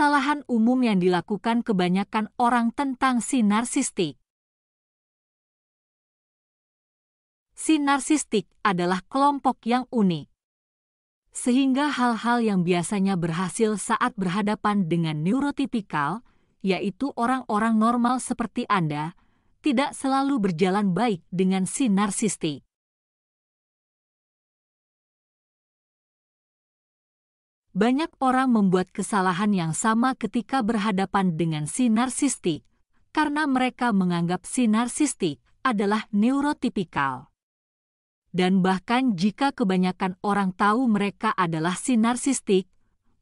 Kesalahan umum yang dilakukan kebanyakan orang tentang si narsistik. Si narsistik adalah kelompok yang unik. Sehingga hal-hal yang biasanya berhasil saat berhadapan dengan neurotipikal, yaitu orang-orang normal seperti Anda, tidak selalu berjalan baik dengan si narsistik. Banyak orang membuat kesalahan yang sama ketika berhadapan dengan si narsistik, karena mereka menganggap si narsistik adalah neurotipikal. Dan bahkan jika kebanyakan orang tahu mereka adalah si narsistik,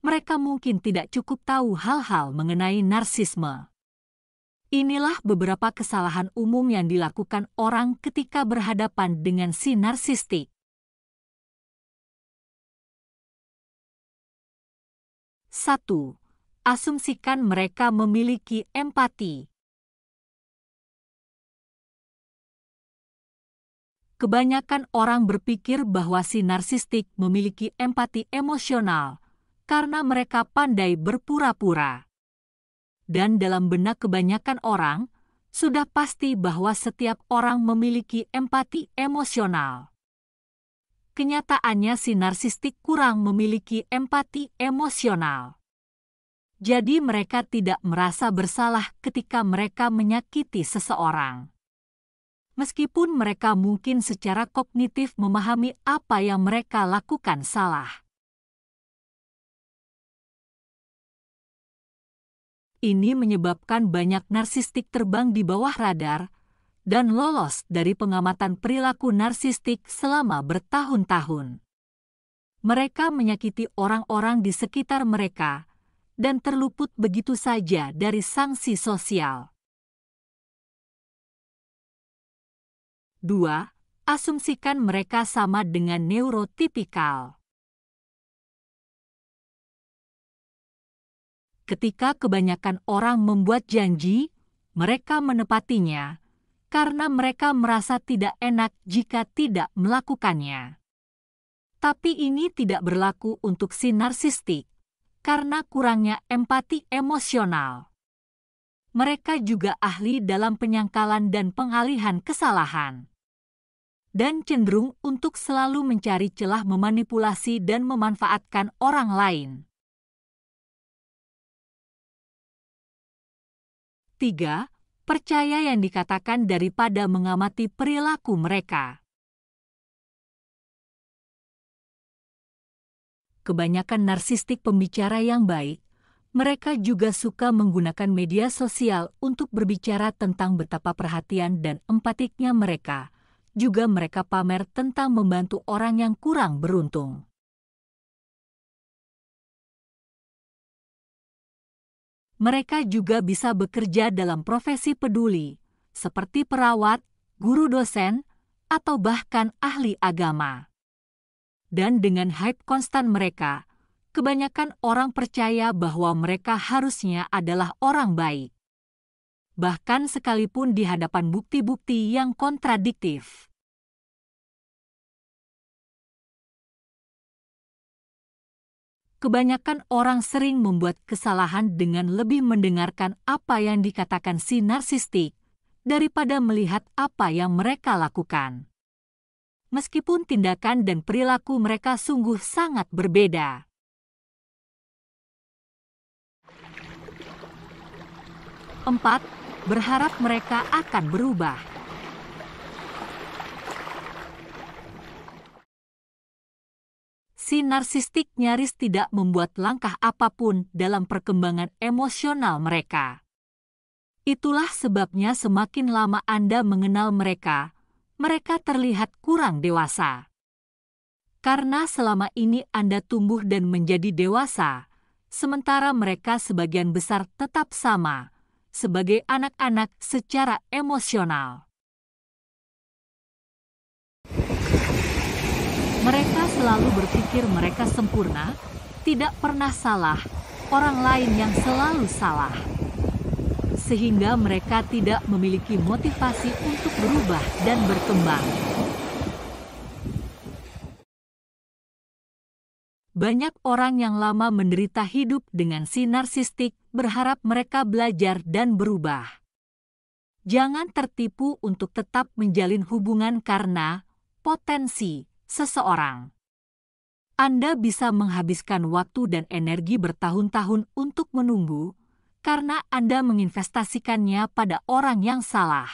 mereka mungkin tidak cukup tahu hal-hal mengenai narsisme. Inilah beberapa kesalahan umum yang dilakukan orang ketika berhadapan dengan si narsistik. 1. Asumsikan mereka memiliki empati. Kebanyakan orang berpikir bahwa si narsistik memiliki empati emosional karena mereka pandai berpura-pura. Dan dalam benak kebanyakan orang, sudah pasti bahwa setiap orang memiliki empati emosional. Kenyataannya si narsistik kurang memiliki empati emosional. Jadi mereka tidak merasa bersalah ketika mereka menyakiti seseorang. Meskipun mereka mungkin secara kognitif memahami apa yang mereka lakukan salah. Ini menyebabkan banyak narsistik terbang di bawah radar dan lolos dari pengamatan perilaku narsistik selama bertahun-tahun. Mereka menyakiti orang-orang di sekitar mereka dan terluput begitu saja dari sanksi sosial. 2. Asumsikan mereka sama dengan neurotipikal. Ketika kebanyakan orang membuat janji, mereka menepatinya karena mereka merasa tidak enak jika tidak melakukannya. Tapi ini tidak berlaku untuk si narsistik, karena kurangnya empati emosional. Mereka juga ahli dalam penyangkalan dan pengalihan kesalahan. Dan cenderung untuk selalu mencari celah memanipulasi dan memanfaatkan orang lain. 3. Percaya yang dikatakan daripada mengamati perilaku mereka. Kebanyakan narsistik pembicara yang baik, mereka juga suka menggunakan media sosial untuk berbicara tentang betapa perhatian dan empatiknya mereka. Juga mereka pamer tentang membantu orang yang kurang beruntung. Mereka juga bisa bekerja dalam profesi peduli, seperti perawat, guru dosen, atau bahkan ahli agama. Dan dengan hype konstan mereka, kebanyakan orang percaya bahwa mereka harusnya adalah orang baik. Bahkan sekalipun di hadapan bukti-bukti yang kontradiktif. Kebanyakan orang sering membuat kesalahan dengan lebih mendengarkan apa yang dikatakan si narsistik daripada melihat apa yang mereka lakukan. Meskipun tindakan dan perilaku mereka sungguh sangat berbeda. 4. Berharap mereka akan berubah. Si narsistik nyaris tidak membuat langkah apapun dalam perkembangan emosional mereka. Itulah sebabnya semakin lama Anda mengenal mereka, mereka terlihat kurang dewasa. Karena selama ini Anda tumbuh dan menjadi dewasa, sementara mereka sebagian besar tetap sama, sebagai anak-anak secara emosional. Mereka selalu berpikir mereka sempurna, tidak pernah salah, orang lain yang selalu salah. Sehingga mereka tidak memiliki motivasi untuk berubah dan berkembang. Banyak orang yang lama menderita hidup dengan si narsistik berharap mereka belajar dan berubah. Jangan tertipu untuk tetap menjalin hubungan karena potensi seseorang. Anda bisa menghabiskan waktu dan energi bertahun-tahun untuk menunggu karena Anda menginvestasikannya pada orang yang salah.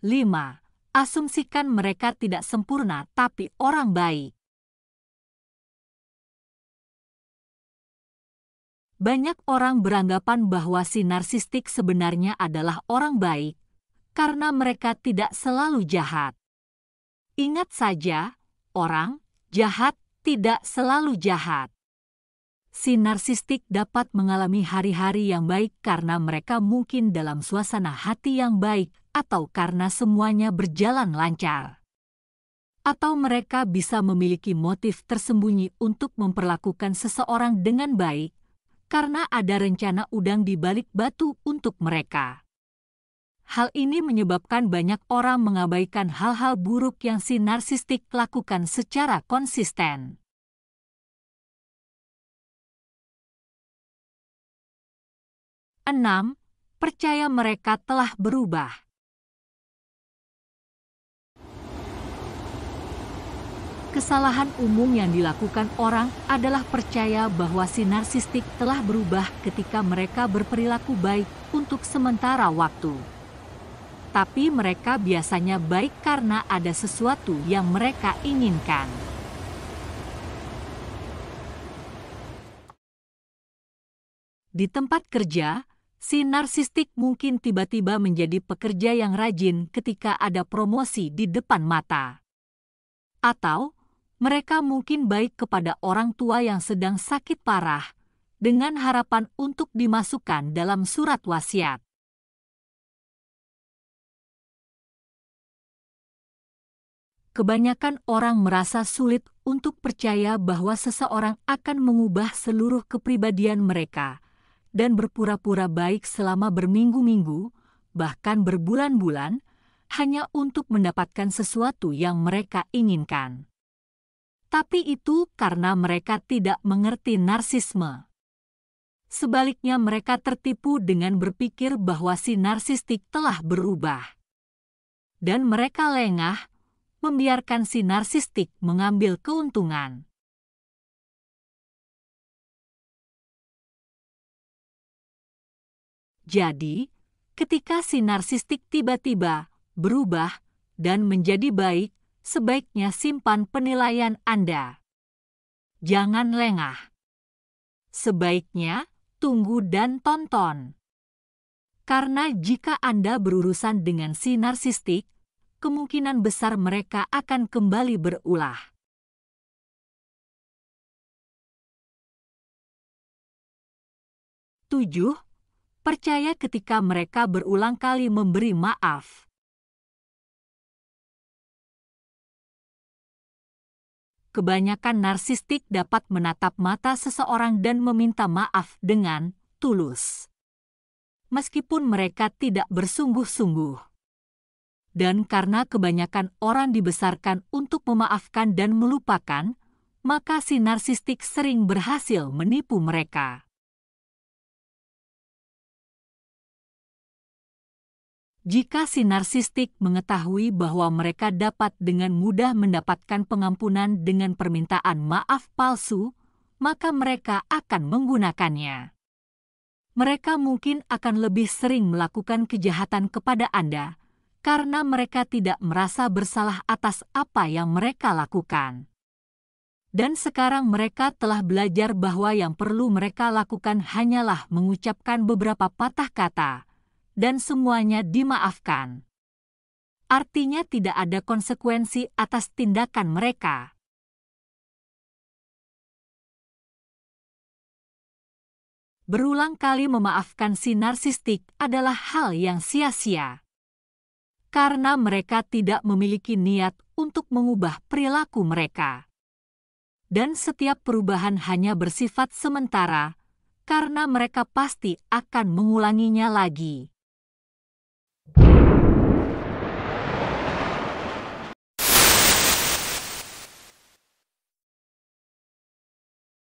5. Asumsikan mereka tidak sempurna tapi orang baik. Banyak orang beranggapan bahwa si narsistik sebenarnya adalah orang baik karena mereka tidak selalu jahat. Ingat saja, orang jahat tidak selalu jahat. Si narsistik dapat mengalami hari-hari yang baik karena mereka mungkin dalam suasana hati yang baik atau karena semuanya berjalan lancar. Atau mereka bisa memiliki motif tersembunyi untuk memperlakukan seseorang dengan baik karena ada rencana udang di balik batu untuk mereka. Hal ini menyebabkan banyak orang mengabaikan hal-hal buruk yang si narsistik lakukan secara konsisten. 6. Percaya mereka telah berubah. Kesalahan umum yang dilakukan orang adalah percaya bahwa si narsistik telah berubah ketika mereka berperilaku baik untuk sementara waktu. Tapi mereka biasanya baik karena ada sesuatu yang mereka inginkan. Di tempat kerja, si narsistik mungkin tiba-tiba menjadi pekerja yang rajin ketika ada promosi di depan mata. Atau mereka mungkin baik kepada orang tua yang sedang sakit parah dengan harapan untuk dimasukkan dalam surat wasiat. Kebanyakan orang merasa sulit untuk percaya bahwa seseorang akan mengubah seluruh kepribadian mereka dan berpura-pura baik selama berminggu-minggu, bahkan berbulan-bulan, hanya untuk mendapatkan sesuatu yang mereka inginkan. Tapi itu karena mereka tidak mengerti narsisme. Sebaliknya mereka tertipu dengan berpikir bahwa si narsistik telah berubah. Dan mereka lengah membiarkan si narsistik mengambil keuntungan. Jadi, ketika si narsistik tiba-tiba berubah dan menjadi baik, sebaiknya simpan penilaian Anda. Jangan lengah. Sebaiknya tunggu dan tonton. Karena jika Anda berurusan dengan si narsistik, kemungkinan besar mereka akan kembali berulah. 7. Percaya ketika mereka berulang kali memberi maaf. Kebanyakan narsistik dapat menatap mata seseorang dan meminta maaf dengan tulus, meskipun mereka tidak bersungguh-sungguh. Dan karena kebanyakan orang dibesarkan untuk memaafkan dan melupakan, maka si narsistik sering berhasil menipu mereka. Jika si narsistik mengetahui bahwa mereka dapat dengan mudah mendapatkan pengampunan dengan permintaan maaf palsu, maka mereka akan menggunakannya. Mereka mungkin akan lebih sering melakukan kejahatan kepada Anda karena mereka tidak merasa bersalah atas apa yang mereka lakukan. Dan sekarang mereka telah belajar bahwa yang perlu mereka lakukan hanyalah mengucapkan beberapa patah kata, dan semuanya dimaafkan. Artinya tidak ada konsekuensi atas tindakan mereka. Berulang kali memaafkan si narsistik adalah hal yang sia-sia. Karena mereka tidak memiliki niat untuk mengubah perilaku mereka. Dan setiap perubahan hanya bersifat sementara, karena mereka pasti akan mengulanginya lagi.